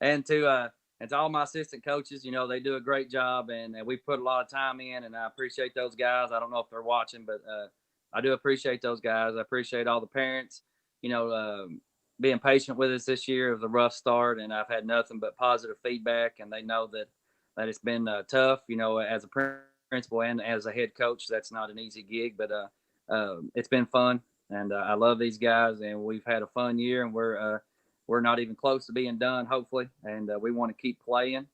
And to all my assistant coaches, they do a great job, and we put a lot of time in, and I appreciate those guys. I don't know if they're watching, but I do appreciate those guys. I appreciate all the parents, being patient with us this year. It was a rough start, and I've had nothing but positive feedback, and they know that it's been tough, as a principal and as a head coach. That's not an easy gig, but it's been fun, and I love these guys, and we've had a fun year, and we're not even close to being done, hopefully, and we want to keep playing,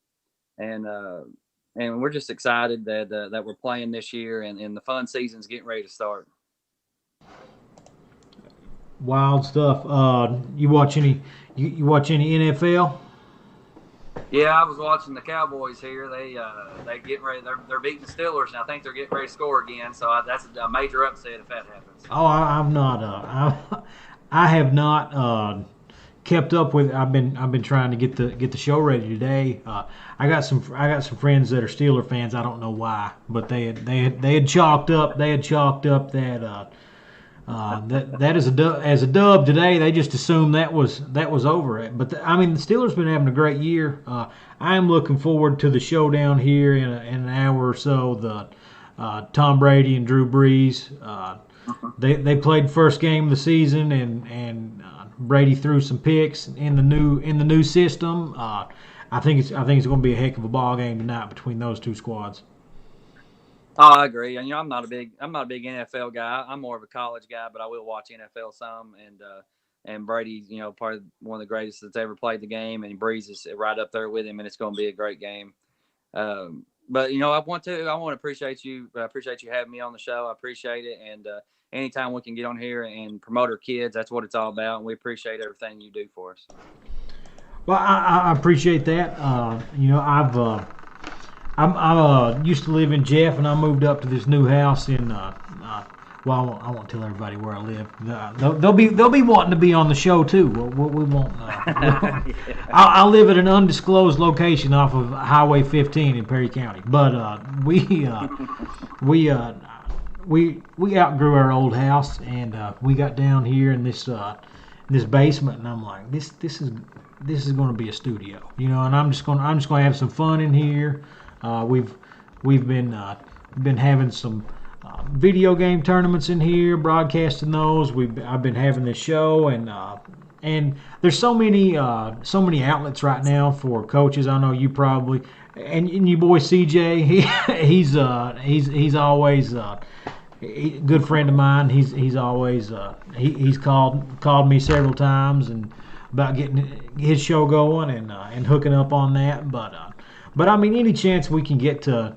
and we're just excited that we're playing this year, and the fun season's getting ready to start. Wild stuff. You watch any NFL? Yeah, I was watching the Cowboys here. They getting ready. They're beating the Steelers, and I think they're getting ready to score again. So that's a major upset if that happens. Oh, I'm not. I have not kept up with. I've been trying to get the show ready today. I got some friends that are Steeler fans. I don't know why, but they had chalked up that That is as a dub today. They just assumed that was over it. But I mean, the Steelers been having a great year. I am looking forward to the showdown here in an hour or so. The Tom Brady and Drew Brees. They played first game of the season, and Brady threw some picks in the new system. I think it's going to be a heck of a ball game tonight between those two squads. Oh, I agree. And I'm not a big NFL guy. I'm more of a college guy, but I will watch NFL some. And Brady's part of one of the greatest that's ever played the game, and Breeze is right up there with him, and it's going to be a great game. But I want to appreciate you. I appreciate you having me on the show. I appreciate it, and anytime we can get on here and promote our kids, that's what it's all about. And we appreciate everything you do for us. Well, I appreciate that. I used to live in Jeff, and I moved up to this new house in. Well, I won't tell everybody where I live. They'll be wanting to be on the show too. We won't. I live at an undisclosed location off of Highway 15 in Perry County. But we outgrew our old house, and we got down here in this basement, and I'm like, this is going to be a studio, and I'm just going to have some fun in here. We've been having some video game tournaments in here, broadcasting those. I've been having this show, and there's so many outlets right now for coaches. I know you probably, and your boy CJ, he's always a good friend of mine. He's always he's called me several times and about getting his show going and hooking up on that. But I mean, any chance we can get to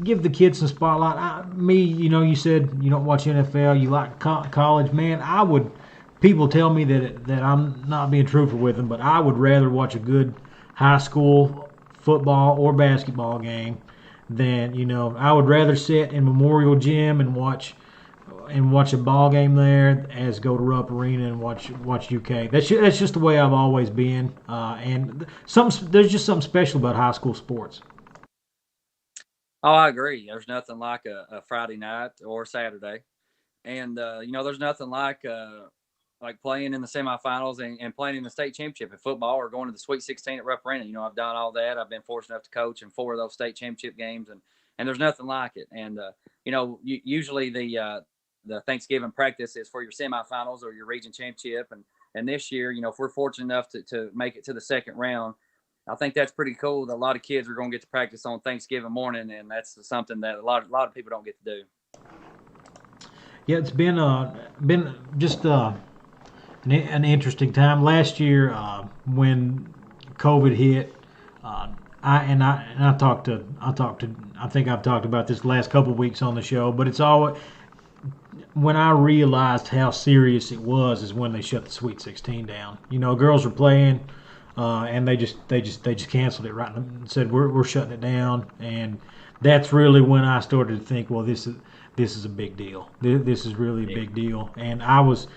give the kids some spotlight. You said you don't watch NFL, you like college. Man, people tell me that I'm not being truthful with them, but I would rather watch a good high school football or basketball game than, I would rather sit in Memorial Gym and watch a ball game there as go to Rupp Arena and watch UK. That's just the way I've always been. And there's just something special about high school sports. Oh, I agree. There's nothing like a Friday night or Saturday, and there's nothing like playing in the semifinals and playing in the state championship in football or going to the Sweet 16 at Rupp Arena. I've done all that. I've been fortunate enough to coach in 4 of those state championship games, and there's nothing like it. And usually the Thanksgiving practice is for your semifinals or your region championship, and this year, if we're fortunate enough to make it to the second round, I think that's pretty cool. That a lot of kids are going to get to practice on Thanksgiving morning, and that's something that a lot of people don't get to do. Yeah, it's been just an interesting time. Last year, when COVID hit, I think I've talked about this the last couple of weeks on the show, but it's always when I realized how serious it was is when they shut the Sweet 16 down. Girls were playing. And they just canceled it right and said we're shutting it down, and that's really when I started to think, well, this is a big deal. This is really a big deal. And I was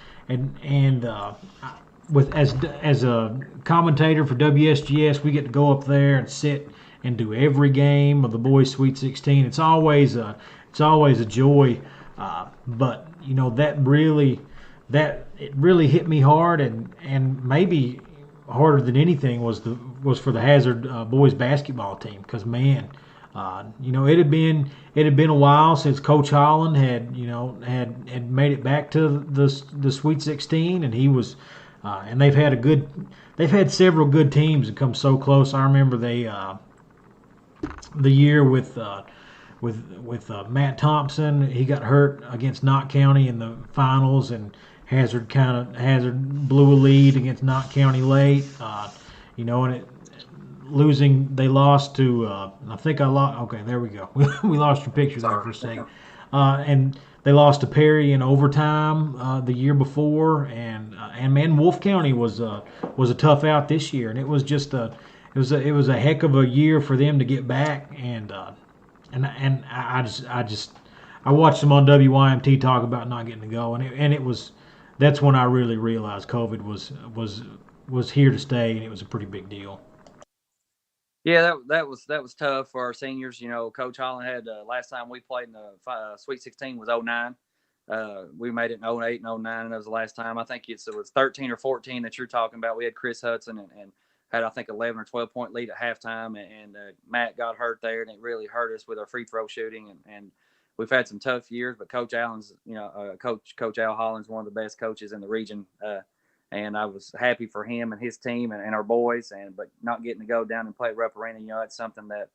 with as a commentator for WSGS, we get to go up there and sit and do every game of the boys Sweet 16. It's always a joy, but it really hit me hard, and maybe harder than anything was for the Hazard boys basketball team, because man, it had been a while since Coach Holland had made it back to the Sweet 16, and he was and they've had several good teams that come so close. I remember the year with Matt Thompson, he got hurt against Knott County in the finals, and Hazard blew a lead against Knott County late, and they lost to I think I lost. Okay, there we go. We lost your picture there for a second, and they lost to Perry in overtime the year before, and man, Wolf County was a tough out this year, and it was a heck of a year for them to get back, and I watched them on WYMT talk about not getting to go, and it was. That's when I really realized COVID was here to stay, and it was a pretty big deal. Yeah, that was tough for our seniors. You know, Coach Holland had last time we played in the Sweet 16 was '09. We made it in '08 and '09, and that was the last time. I think it was 13 or 14 that you're talking about. We had Chris Hudson and had, I think, 11 or 12 point lead at halftime, and Matt got hurt there, and it really hurt us with our free throw shooting. And we've had some tough years, but Coach Allen's, Coach Al Holland's one of the best coaches in the region. And I was happy for him and his team and our boys, but not getting to go down and play at Rupp Arena, it's something that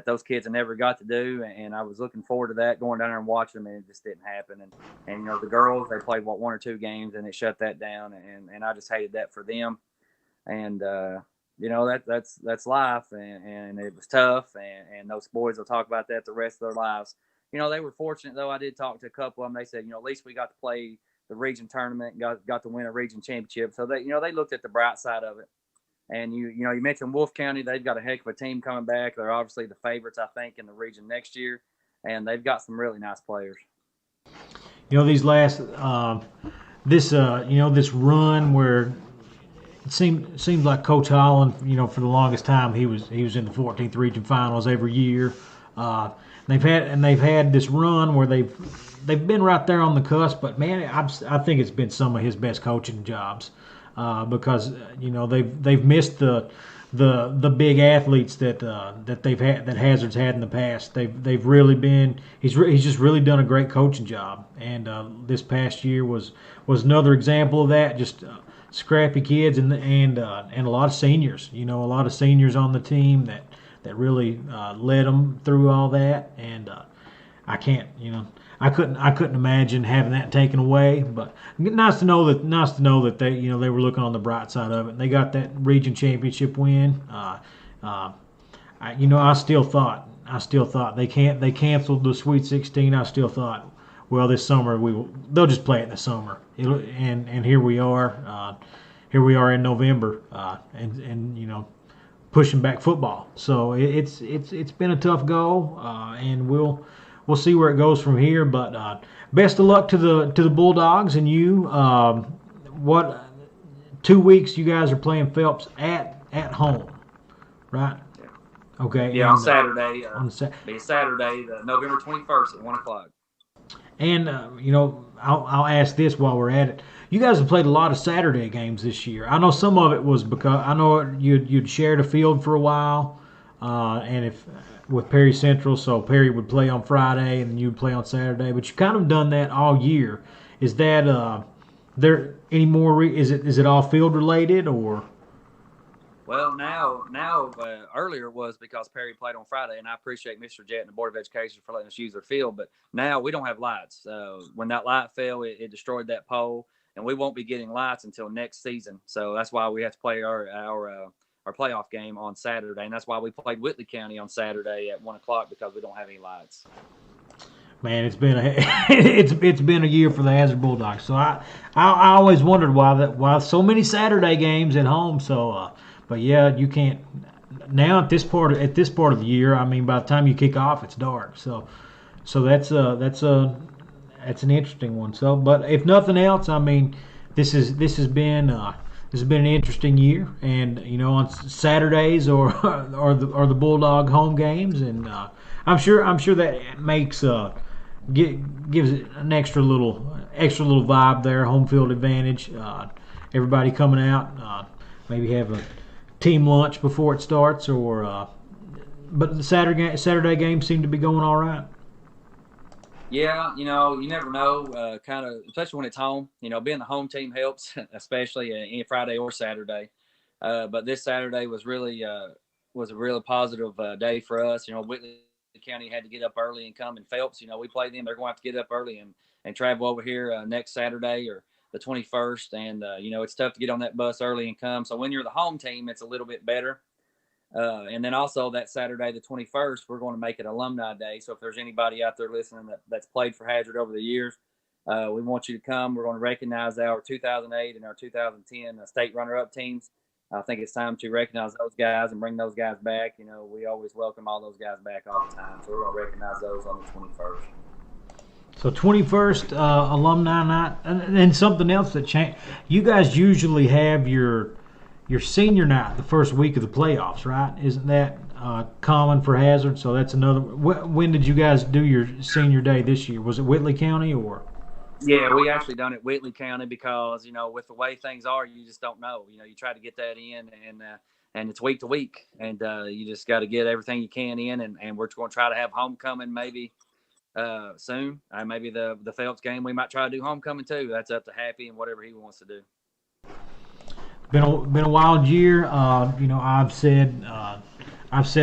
those kids have never got to do, and I was looking forward to that, going down there and watching them, and it just didn't happen. And the girls, they played one or two games, and it shut that down, and I just hated that for them. And that's life, and it was tough, and those boys will talk about that the rest of their lives. They were fortunate though. I did talk to a couple of them. They said, at least we got to play the region tournament and got to win a region championship. So they looked at the bright side of it. And you mentioned Wolfe County. They've got a heck of a team coming back. They're obviously the favorites, I think, in the region next year, and they've got some really nice players. These last this run where it seemed like Coach Holland, for the longest time he was in the 14th region finals every year. They've had this run where they've been right there on the cusp, but man, I think it's been some of his best coaching jobs. Because they've missed the big athletes that they've had, that Hazard's had in the past. They've really been he's just really done a great coaching job, and this past year was another example of that. Just scrappy kids and a lot of seniors. A lot of seniors on the team that really led them through all that, and I can't I couldn't imagine having that taken away, but nice to know that they were looking on the bright side of it. And they got that region championship win. I still thought they canceled the Sweet 16. I still thought, well, this summer they'll just play it in the summer. And here we are in November, and pushing back football. So it's been a tough go, and we'll see where it goes from here. But best of luck to the Bulldogs and you. What 2 weeks you guys are playing Phelps at home, right? Yeah. Okay. Yeah, on Saturday. Be Saturday, November 21st at 1:00. And I'll ask this while we're at it. You guys have played a lot of Saturday games this year. I know some of it was because I know you'd shared a field for a while, and if with Perry Central, so Perry would play on Friday and then you'd play on Saturday. But you've kind of done that all year. Is that there any more? Is it all field related or? Well, now earlier was because Perry played on Friday, and I appreciate Mr. Jett and the Board of Education for letting us use their field. But now we don't have lights. When that light fell, it destroyed that pole, and we won't be getting lights until next season. So that's why we have to play our playoff game on Saturday, and that's why we played Whitley County on Saturday at 1:00 because we don't have any lights. Man, it's been it's been a year for the Hazard Bulldogs. So I always wondered why so many Saturday games at home. So. But yeah, you can't now at this part of the year. I mean, by the time you kick off, it's dark. So that's an interesting one. So, but if nothing else, I mean, this has been an interesting year, and on Saturdays or the Bulldog home games, and I'm sure that makes gives it an extra little vibe there, home field advantage. Everybody coming out, maybe have a team lunch before it starts, but the Saturday games seem to be going all right. Yeah, you never know, kind of, especially when it's home. Being the home team helps, especially any Friday or Saturday. But this Saturday was a really positive day for us. Whitley County had to get up early and come, and Phelps, we play them. They're going to have to get up early and travel over here next Saturday or the 21st, and it's tough to get on that bus early and come. So when you're the home team, it's a little bit better. And then also that Saturday, the 21st, we're going to make it Alumni Day. So if there's anybody out there listening that's played for Hazard over the years, we want you to come. We're going to recognize our 2008 and our 2010 state runner-up teams. I think it's time to recognize those guys and bring those guys back. We always welcome all those guys back all the time. So we're going to recognize those on the 21st. So 21st alumni night, and something else that changed. You guys usually have your your senior night, the first week of the playoffs, right? Isn't that common for Hazard? So that's another. When did you guys do your senior day this year? Was it Whitley County or? Yeah, we actually done it Whitley County because with the way things are, you just don't know. You try to get that in, and it's week to week, and you just got to get everything you can in, and we're going to try to have homecoming maybe soon. Maybe the Phelps game we might try to do homecoming too. That's up to Happy and whatever he wants to do. Been a wild year. I've said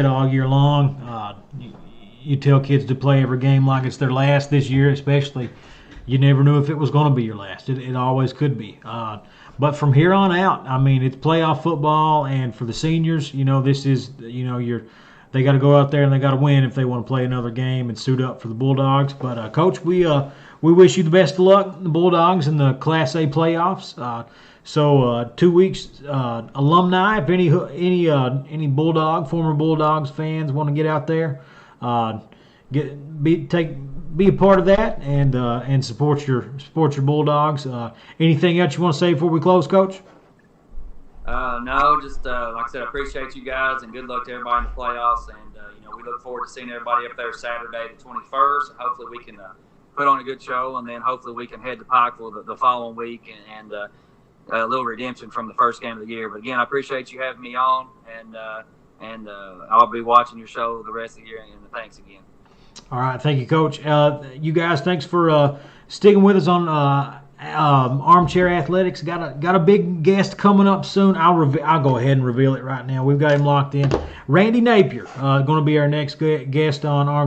all year long. You tell kids to play every game like it's their last. This year, especially, you never knew if it was going to be your last. It always could be. But from here on out, I mean, it's playoff football, and for the seniors, this is they got to go out there and they got to win if they want to play another game and suit up for the Bulldogs. But Coach, we wish you the best of luck, the Bulldogs, in the Class A playoffs. So 2 weeks, alumni. If any former Bulldogs fans want to get out there, be a part of that and support your Bulldogs. Anything else you want to say before we close, Coach? No, just like I said, I appreciate you guys and good luck to everybody in the playoffs. And we look forward to seeing everybody up there Saturday the 21st. Hopefully we can put on a good show, and then hopefully we can head to Pikeville the following week and a little redemption from the first game of the year. But again, I appreciate you having me on, and I'll be watching your show the rest of the year. And thanks again. All right, thank you, Coach. You guys, thanks for sticking with us on Armchair Athletics. Got a big guest coming up soon. I'll go ahead and reveal it right now. We've got him locked in. Randy Napier going to be our next guest on Armchair